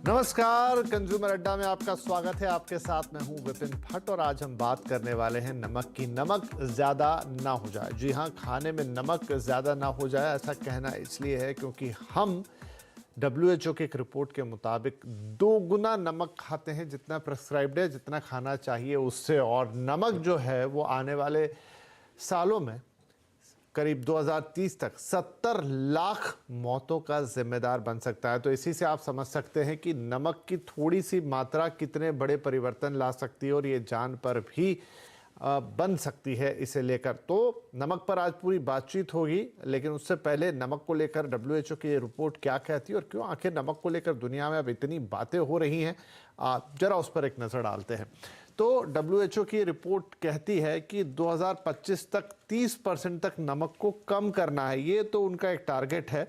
नमस्कार, कंज्यूमर अड्डा में आपका स्वागत है। आपके साथ मैं हूं विपिन भट्ट और आज हम बात करने वाले हैं नमक की। नमक ज़्यादा ना हो जाए। जी हां, खाने में नमक ज़्यादा ना हो जाए, ऐसा कहना इसलिए है क्योंकि हम WHO की एक रिपोर्ट के मुताबिक 2 गुना नमक खाते हैं जितना प्रिस्क्राइब्ड है, जितना खाना चाहिए उससे। और नमक जो है वो आने वाले सालों में करीब 2030 तक 70 लाख मौतों का जिम्मेदार बन सकता है। तो इसी से आप समझ सकते हैं कि नमक की थोड़ी सी मात्रा कितने बड़े परिवर्तन ला सकती है और ये जान पर भी बन सकती है इसे लेकर। तो नमक पर आज पूरी बातचीत होगी, लेकिन उससे पहले नमक को लेकर WHO की ये रिपोर्ट क्या कहती है और क्यों आखिर नमक को लेकर दुनिया में अब इतनी बातें हो रही हैं, जरा उस पर एक नज़र डालते हैं। तो WHO की रिपोर्ट कहती है कि 2025 तक 30% तक नमक को कम करना है। ये तो उनका एक टारगेट है,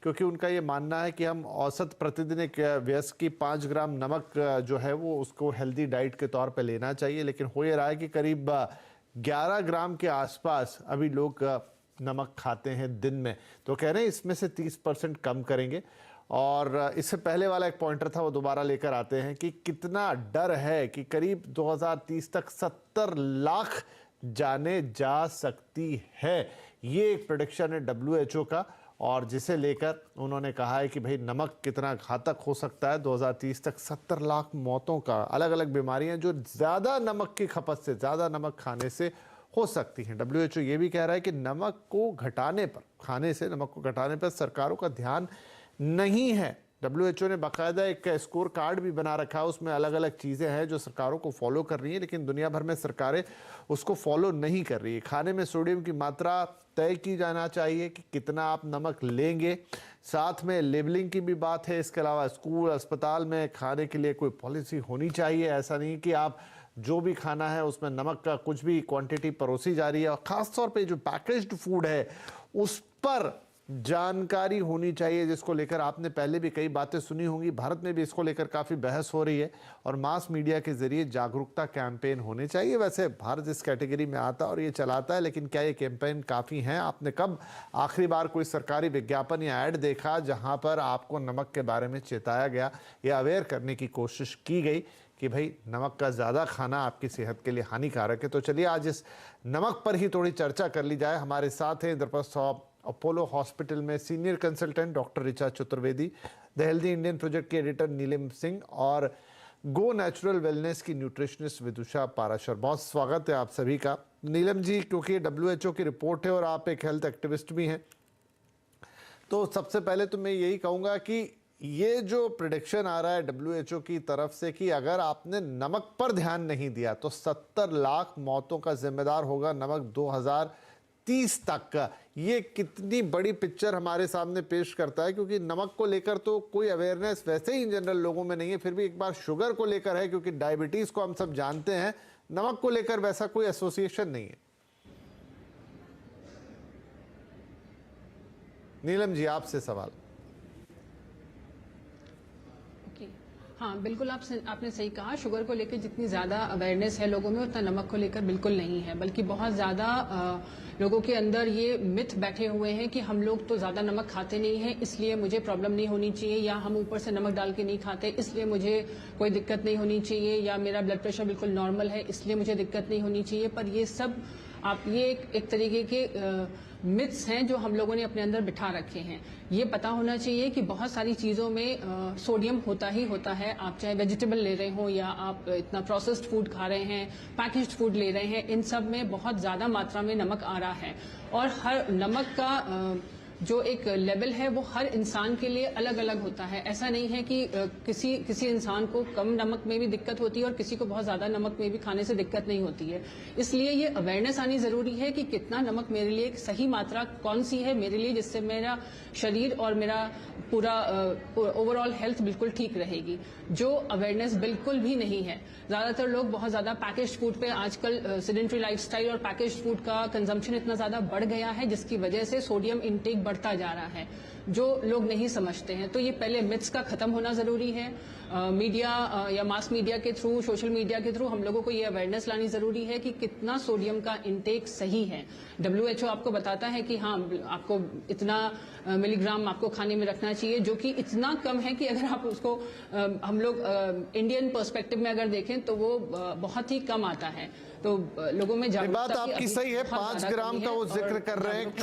क्योंकि उनका ये मानना है कि हम औसत प्रतिदिन एक वयस्क की 5 ग्राम नमक जो है वो उसको हेल्दी डाइट के तौर पे लेना चाहिए। लेकिन हो ये रहा है कि करीब 11 ग्राम के आसपास अभी लोग नमक खाते हैं दिन में। तो कह रहे हैं इसमें से 30% कम करेंगे। और इससे पहले वाला एक पॉइंटर था वो दोबारा लेकर आते हैं कि कितना डर है कि करीब 2030 तक 70 लाख जाने जा सकती है। ये एक प्रेडिक्शन है WHO का, और जिसे लेकर उन्होंने कहा है कि भाई नमक कितना घातक हो सकता है। 2030 तक 70 लाख मौतों का, अलग अलग बीमारियां जो ज़्यादा नमक की खपत से, ज़्यादा नमक खाने से हो सकती हैं। WHO ये भी कह रहा है कि नमक को घटाने पर, खाने से नमक को घटाने पर सरकारों का ध्यान नहीं है। WHO ने बाकायदा एक स्कोर कार्ड भी बना रखा है, उसमें अलग अलग चीज़ें हैं जो सरकारों को फॉलो कर रही हैं, लेकिन दुनिया भर में सरकारें उसको फॉलो नहीं कर रही है। खाने में सोडियम की मात्रा तय की जाना चाहिए कि कितना आप नमक लेंगे। साथ में लेबलिंग की भी बात है। इसके अलावा स्कूल, अस्पताल में खाने के लिए कोई पॉलिसी होनी चाहिए। ऐसा नहीं कि आप जो भी खाना है उसमें नमक का कुछ भी क्वांटिटी परोसी जा रही है। और ख़ास तौर पे जो पैकेज्ड फूड है उस पर जानकारी होनी चाहिए, जिसको लेकर आपने पहले भी कई बातें सुनी होंगी। भारत में भी इसको लेकर काफ़ी बहस हो रही है और मास मीडिया के जरिए जागरूकता कैंपेन होने चाहिए। वैसे भारत इस कैटेगरी में आता और ये चलाता है, लेकिन क्या ये कैंपेन काफ़ी हैं? आपने कब आखिरी बार कोई सरकारी विज्ञापन या ऐड देखा जहां पर आपको नमक के बारे में चेताया गया या अवेयर करने की कोशिश की गई कि भाई नमक का ज़्यादा खाना आपकी सेहत के लिए हानिकारक है? तो चलिए आज इस नमक पर ही थोड़ी चर्चा कर ली जाए। हमारे साथ हैं इंद्रप्रस्थ अपोलो हॉस्पिटल में senior consultant doctor Richa Chaturvedi, the healthy Indian project के एडिटर नीलम सिंह और गो नेचुरल वेलनेस की न्यूट्रिशनिस्ट विदुषा पाराशर। बहुत स्वागत है आप सभी का। नीलम जी, क्योंकि WHO की रिपोर्ट है और आप एक हेल्थ एक्टिविस्ट भी हैं, तो सबसे पहले तो मैं यही कहूँगा कि ये जो प्रेडिक्शन आ रहा है WHO की तरफ से कि अगर आपने नमक पर ध्यान नहीं दिया तो 70 लाख मौतों का जिम्मेदार होगा नमक 2030 तक, ये कितनी बड़ी पिक्चर हमारे सामने पेश करता है? क्योंकि नमक को लेकर तो कोई अवेयरनेस वैसे ही इन जनरल लोगों में नहीं है, फिर भी एक बार शुगर को लेकर है, क्योंकि डायबिटीज़ को हम सब जानते हैं, नमक को लेकर वैसा कोई एसोसिएशन नहीं है। नीलम जी, आपसे सवाल। हाँ, बिल्कुल आपने सही कहा। शुगर को लेकर जितनी ज़्यादा अवेयरनेस है लोगों में, उतना नमक को लेकर बिल्कुल नहीं है। बल्कि बहुत ज़्यादा लोगों के अंदर ये मिथ बैठे हुए हैं कि हम लोग तो ज़्यादा नमक खाते नहीं हैं, इसलिए मुझे प्रॉब्लम नहीं होनी चाहिए, या हम ऊपर से नमक डाल के नहीं खाते इसलिए मुझे कोई दिक्कत नहीं होनी चाहिए, या मेरा ब्लड प्रेशर बिल्कुल नॉर्मल है इसलिए मुझे दिक्कत नहीं होनी चाहिए। पर ये सब ये एक तरीके के मिथ्स हैं जो हम लोगों ने अपने अंदर बिठा रखे हैं। ये पता होना चाहिए कि बहुत सारी चीज़ों में सोडियम होता ही होता है। आप चाहे वेजिटेबल ले रहे हो या आप इतना प्रोसेस्ड फूड खा रहे हैं, पैकेज्ड फूड ले रहे हैं, इन सब में बहुत ज़्यादा मात्रा में नमक आ रहा है। और हर नमक का जो एक लेवल है वो हर इंसान के लिए अलग अलग होता है। ऐसा नहीं है कि किसी इंसान को कम नमक में भी दिक्कत होती है और किसी को बहुत ज़्यादा नमक में भी खाने से दिक्कत नहीं होती है। इसलिए ये अवेयरनेस आनी ज़रूरी है कि कितना नमक मेरे लिए एक सही मात्रा कौन सी है मेरे लिए, जिससे मेरा शरीर और मेरा पूरा ओवरऑल हेल्थ बिल्कुल ठीक रहेगी। जो अवेयरनेस बिल्कुल भी नहीं है। ज़्यादातर लोग बहुत ज़्यादा पैकेज्ड फूड पे, आजकल सेडेंटरी लाइफस्टाइल और पैकेज्ड फूड का कंजम्पशन इतना ज़्यादा बढ़ गया है जिसकी वजह से सोडियम इंटेक बढ़ता जा रहा है, जो लोग नहीं समझते हैं। तो ये पहले मिथ्स का खत्म होना जरूरी है। मीडिया या मास मीडिया के थ्रू, सोशल मीडिया के थ्रू हम लोगों को ये अवेयरनेस लानी जरूरी है कि कितना सोडियम का इंटेक सही है। WHO आपको बताता है कि हाँ, आपको इतना मिलीग्राम आपको खाने में रखना चाहिए, जो कि इतना कम है कि अगर आप उसको हम लोग इंडियन पर्सपेक्टिव में अगर देखें तो वो बहुत ही कम आता है। तो लोगों में ये जागरूकता बात की आपकी अभी सही है, बहुत 5 ज्यादा ग्राम कमी का है वो और जिक्र कर रहे हैं। जागरूक होना